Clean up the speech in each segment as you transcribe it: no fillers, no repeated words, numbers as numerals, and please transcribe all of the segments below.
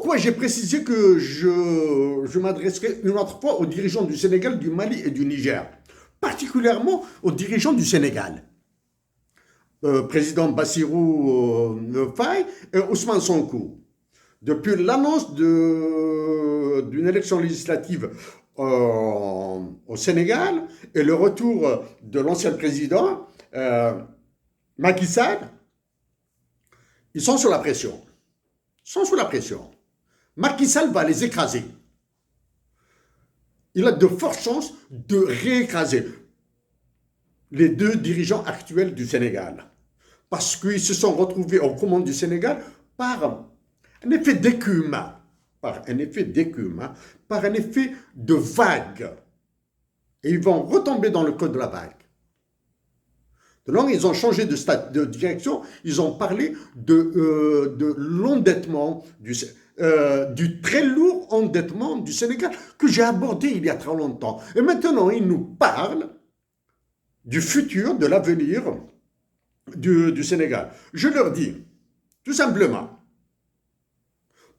pourquoi j'ai précisé que je m'adresserai une autre fois aux dirigeants du Sénégal, du Mali et du Niger, particulièrement aux dirigeants du Sénégal, président Bassirou Faye et Ousmane Sonko. Depuis l'annonce d'une élection législative au Sénégal et le retour de l'ancien président Macky Sall, ils sont sous la pression. Ils sont sous la pression. Macky Sall va les écraser. Il a de fortes chances de réécraser les deux dirigeants actuels du Sénégal. Parce qu'ils se sont retrouvés aux commandes du Sénégal par un effet d'écume, par un effet de vague. Et ils vont retomber dans le code de la vague. Donc, ils ont changé de direction, ils ont parlé de l'endettement, du très lourd endettement du Sénégal que j'ai abordé il y a très longtemps. Et maintenant, ils nous parlent du futur, de l'avenir du Sénégal. Je leur dis, tout simplement,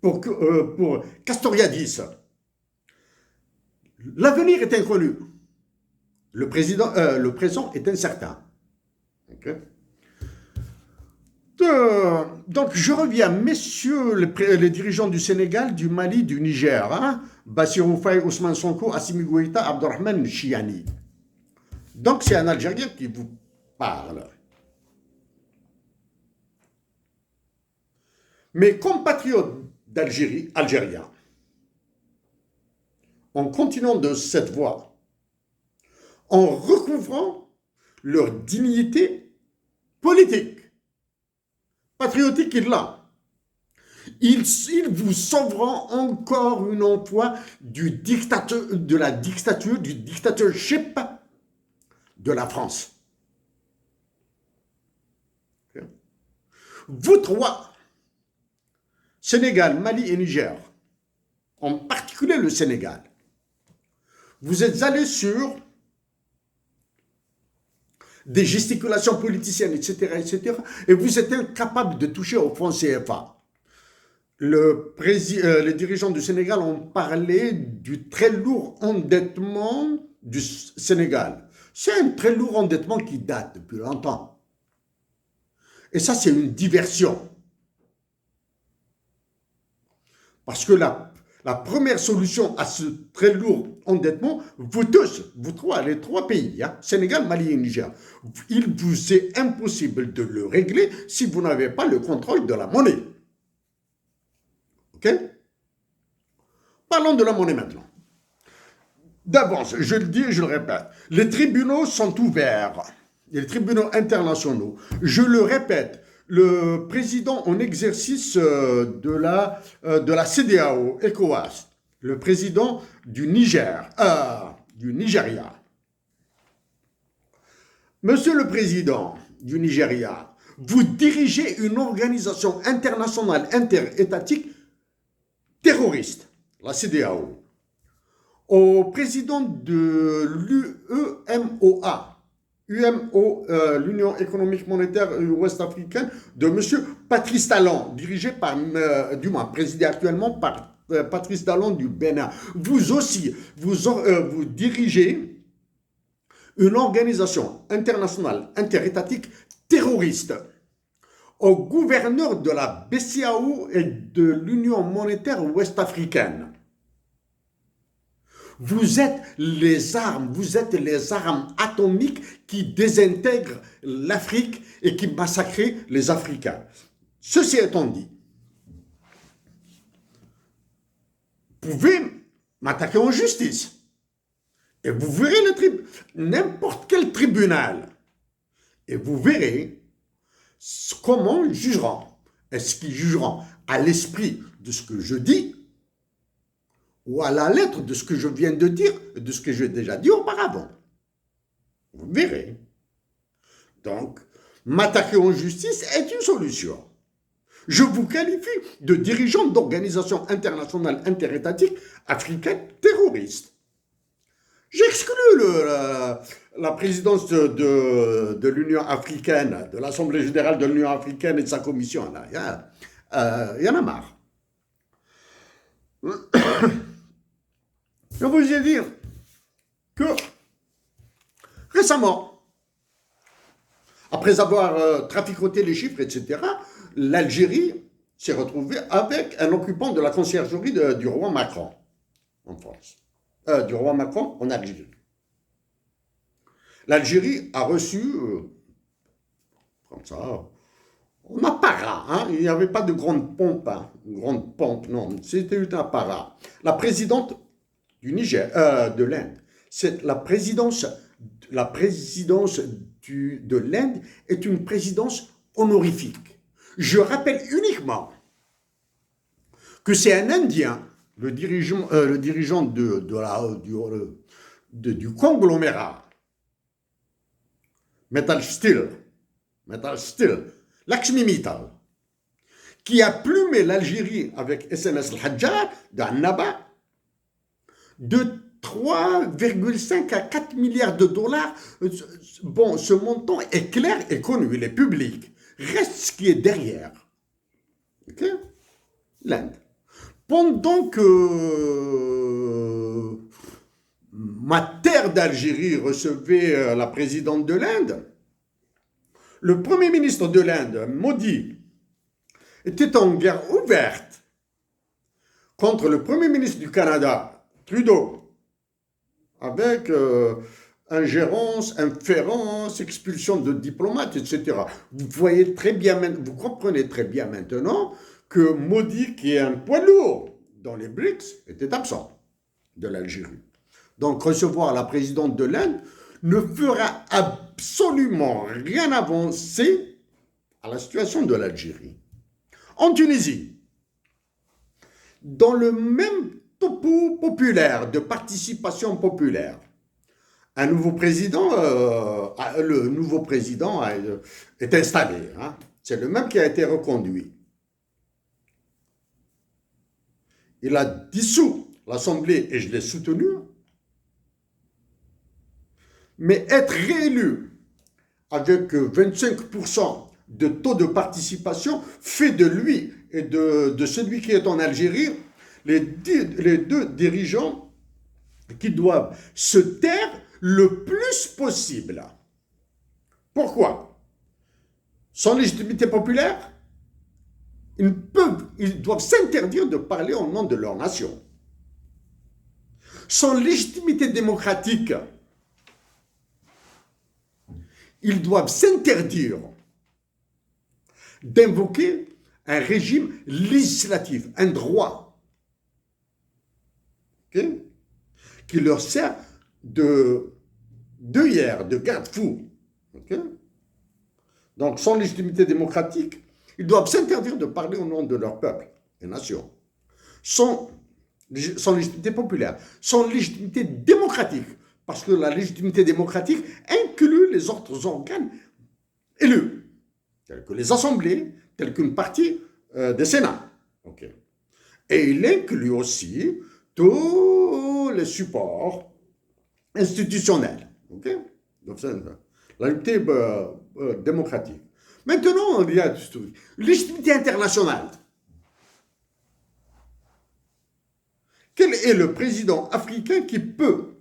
pour Castoriadis, l'avenir est inconnu. Le présent est incertain. Okay. Donc, je reviens, messieurs les dirigeants du Sénégal, du Mali, du Niger, hein, Bassirou Faye, Ousmane Sonko, Assimi Goïta, Abdurrahman Chiani. Donc, c'est un Algérien qui vous parle. Mes compatriotes d'Algérie, Algériens, en continuant de cette voie, en recouvrant leur dignité politique, patriotique, ils vous sauveront encore une fois de la dictature, du dictatorship de la France. Vous trois, Sénégal, Mali et Niger, en particulier le Sénégal, vous êtes allés sur des gesticulations politiciennes, etc., et vous êtes incapable de toucher au franc CFA. Les dirigeants du Sénégal ont parlé du très lourd endettement du Sénégal. C'est un très lourd endettement qui date depuis longtemps. Et ça, c'est une diversion. Parce que la première solution à ce très lourd endettement, vous tous, vous trois, les trois pays, hein, Sénégal, Mali et Niger, il vous est impossible de le régler si vous n'avez pas le contrôle de la monnaie. Ok? Parlons de la monnaie maintenant. D'avance, je le dis et je le répète, les tribunaux sont ouverts, les tribunaux internationaux. Je le répète, le président en exercice de la CEDEAO, ECOWAS, le président du Nigeria. Monsieur le président du Nigeria, vous dirigez une organisation internationale interétatique terroriste, la CEDEAO. Au président de l'UEMOA, l'Union économique monétaire ouest-africaine, de M. Patrice Talon, présidé actuellement par Patrice Talon du Bénin. Vous aussi, vous dirigez une organisation internationale interétatique terroriste. Au gouverneur de la BCAO et de l'Union monétaire ouest-africaine. Vous êtes les armes atomiques qui désintègrent l'Afrique et qui massacrent les Africains. Ceci étant dit, vous pouvez m'attaquer en justice. Et vous verrez n'importe quel tribunal. Et vous verrez comment ils jugeront. Est-ce qu'ils jugeront à l'esprit de ce que je dis ou à la lettre de ce que je viens de dire, de ce que j'ai déjà dit auparavant. Vous verrez. Donc, m'attaquer en justice est une solution. Je vous qualifie de dirigeant d'organisations internationales interétatiques africaines terroristes. J'exclus la présidence de l'Union africaine, de l'Assemblée générale de l'Union africaine et de sa commission. Là. Il y en a marre. Je vous ai dit que récemment, après avoir traficoté les chiffres, etc., l'Algérie s'est retrouvée avec un occupant de la conciergerie du roi Macron en France. Du roi Macron en Algérie. L'Algérie a reçu, comme ça, en apparat, hein, il n'y avait pas de grande pompe, hein, grande pompe, non, c'était un apparat. La présidente du Niger, de l'Inde, c'est la présidence de l'Inde est une présidence honorifique. Je rappelle uniquement que c'est un Indien, le dirigeant du conglomérat Metal Steel, Lakshmi Mittal, qui a plumé l'Algérie avec SMS Al-Hajjar d'Annaba de 3,5 à 4 milliards de dollars. Bon, ce montant est clair et connu, il est public. Reste ce qui est derrière. Ok? L'Inde. Pendant que ma terre d'Algérie recevait la présidente de l'Inde, le premier ministre de l'Inde, Modi, était en guerre ouverte contre le premier ministre du Canada, Trudeau, avec ingérence, inférence, expulsion de diplomates, etc. Vous voyez très bien, vous comprenez très bien maintenant que Modi, qui est un poids lourd dans les BRICS, était absent de l'Algérie. Donc recevoir la présidente de l'Inde ne fera absolument rien avancer à la situation de l'Algérie. En Tunisie, dans le même topo populaire, de participation populaire, le nouveau président est installé. Hein. C'est le même qui a été reconduit. Il a dissous l'Assemblée et je l'ai soutenu. Mais être réélu avec 25% de taux de participation fait de lui et de celui qui est en Algérie les deux dirigeants qui doivent se taire le plus possible. Pourquoi? Sans légitimité populaire, ils doivent s'interdire de parler au nom de leur nation. Sans légitimité démocratique, ils doivent s'interdire d'invoquer un régime législatif, un droit, okay, qui leur sert d'œillère, de garde-fou. Okay? Donc, sans légitimité démocratique, ils doivent s'interdire de parler au nom de leur peuple et nation. Sans légitimité populaire, sans légitimité démocratique, parce que la légitimité démocratique inclut les autres organes élus, tels que les assemblées, tels qu'une partie des sénats. Okay. Et il inclut aussi tous les supports institutionnels. Okay. Donc, c'est la légitimité démocratique. Maintenant, il y a légitimité internationale. Quel est le président africain qui peut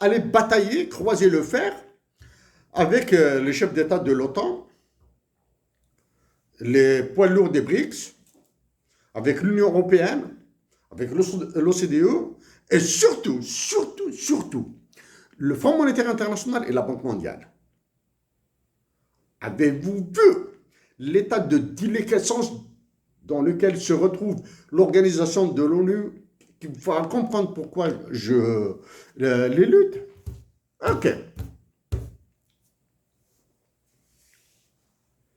aller batailler, croiser le fer avec les chefs d'État de l'OTAN, les poids lourds des BRICS, avec l'Union européenne, avec l'OCDE, et surtout, le Fonds monétaire international et la Banque mondiale. Avez-vous vu l'état de déliquescence dans lequel se retrouve l'organisation de l'ONU, qui va comprendre pourquoi je les lutte? Ok.